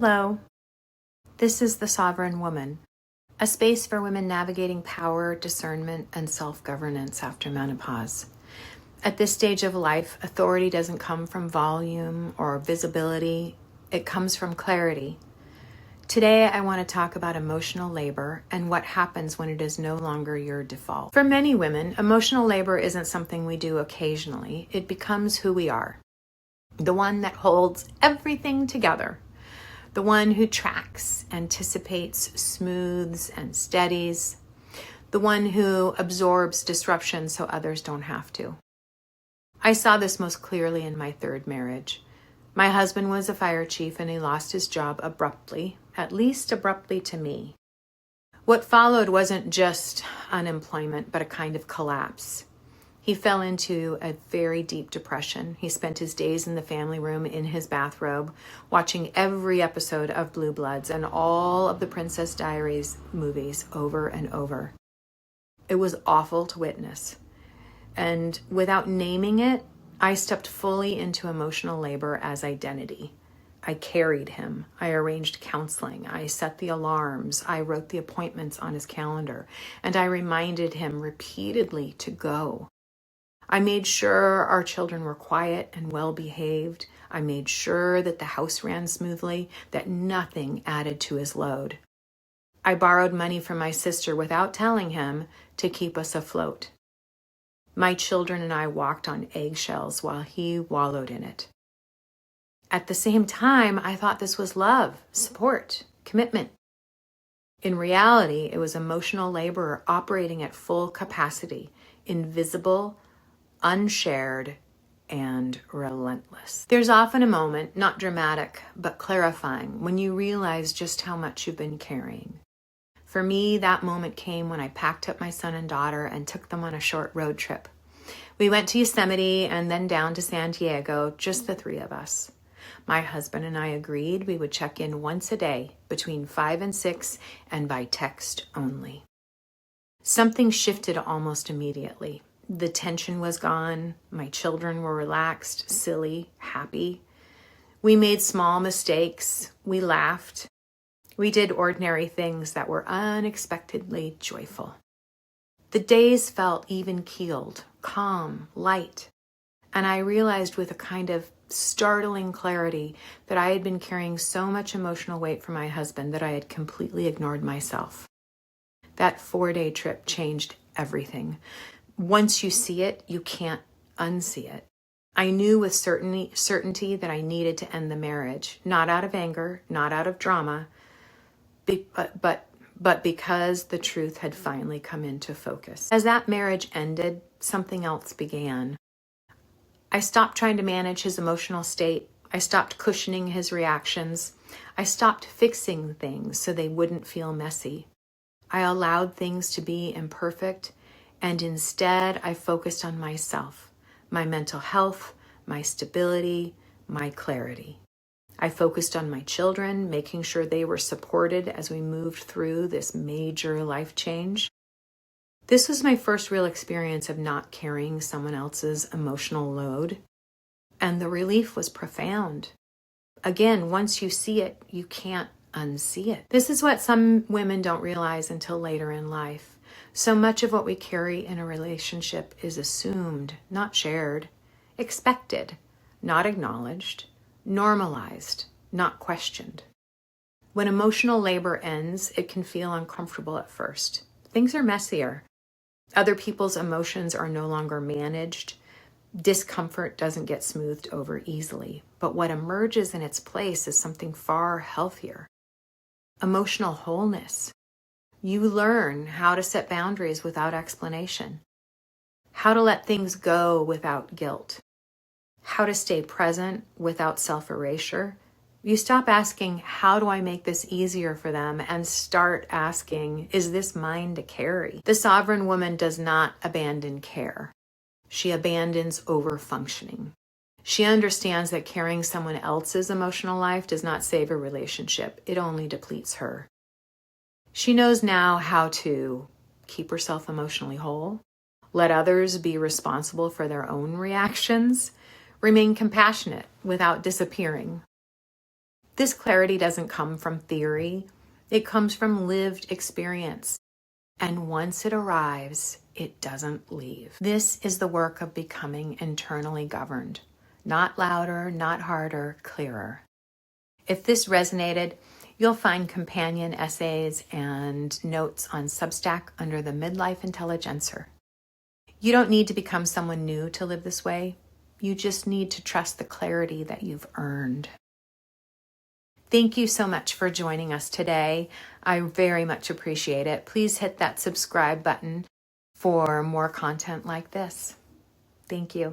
Hello, this is The Sovereign Woman, a space for women navigating power, discernment, and self-governance after menopause. At this stage of life, authority doesn't come from volume or visibility, it comes from clarity. Today, I want to talk about emotional labor and what happens when it is no longer your default. For many women, emotional labor isn't something we do occasionally, it becomes who we are. The one that holds everything together. The one who tracks, anticipates, smooths, and steadies. The one who absorbs disruption so others don't have to. I saw this most clearly in my third marriage. My husband was a fire chief and he lost his job abruptly, at least abruptly to me. What followed wasn't just unemployment, but a kind of collapse. He fell into a very deep depression. He spent his days in the family room in his bathrobe, watching every episode of Blue Bloods and all of the Princess Diaries movies over and over. It was awful to witness. And without naming it, I stepped fully into emotional labor as identity. I carried him. I arranged counseling. I set the alarms. I wrote the appointments on his calendar. And I reminded him repeatedly to go. I made sure our children were quiet and well behaved. I made sure that the house ran smoothly, that nothing added to his load. I borrowed money from my sister without telling him to keep us afloat. My children and I walked on eggshells while he wallowed in it. At the same time, I thought this was love, support, commitment. In reality, it was emotional labor operating at full capacity, invisible, unshared, and relentless. There's often a moment, not dramatic, but clarifying, when you realize just how much you've been carrying. For me, that moment came when I packed up my son and daughter and took them on a short road trip. We went to Yosemite and then down to San Diego, just the three of us. My husband and I agreed we would check in once a day between 5 and 6 and by text only. Something shifted almost immediately. The tension was gone. My children were relaxed, silly, happy. We made small mistakes. We laughed. We did ordinary things that were unexpectedly joyful. The days felt even-keeled, calm, light. And I realized with a kind of startling clarity that I had been carrying so much emotional weight for my husband that I had completely ignored myself. That 4-day trip changed everything. Once you see it, you can't unsee it. I knew with certainty that I needed to end the marriage, not out of anger, not out of drama, but because the truth had finally come into focus. As that marriage ended, something else began. I stopped trying to manage his emotional state. I stopped cushioning his reactions. I stopped fixing things so they wouldn't feel messy. I allowed things to be imperfect. And instead, I focused on myself, my mental health, my stability, my clarity. I focused on my children, making sure they were supported as we moved through this major life change. This was my first real experience of not carrying someone else's emotional load, and the relief was profound. Again, once you see it, you can't unsee it. This is what some women don't realize until later in life. So much of what we carry in a relationship is assumed, not shared, expected, not acknowledged, normalized, not questioned. When emotional labor ends, it can feel uncomfortable at first. Things are messier. Other people's emotions are no longer managed. Discomfort doesn't get smoothed over easily. But what emerges in its place is something far healthier. Emotional wholeness. You learn how to set boundaries without explanation, how to let things go without guilt, how to stay present without self-erasure. You stop asking, how do I make this easier for them? And start asking, is this mine to carry? The sovereign woman does not abandon care. She abandons over-functioning. She understands that carrying someone else's emotional life does not save a relationship. It only depletes her. She knows now how to keep herself emotionally whole, let others be responsible for their own reactions, remain compassionate without disappearing. This clarity doesn't come from theory. It comes from lived experience. And once it arrives, it doesn't leave. This is the work of becoming internally governed. Not louder, not harder, clearer. If this resonated, you'll find companion essays and notes on Substack under the Midlife Intelligencer. You don't need to become someone new to live this way. You just need to trust the clarity that you've earned. Thank you so much for joining us today. I very much appreciate it. Please hit that subscribe button for more content like this. Thank you.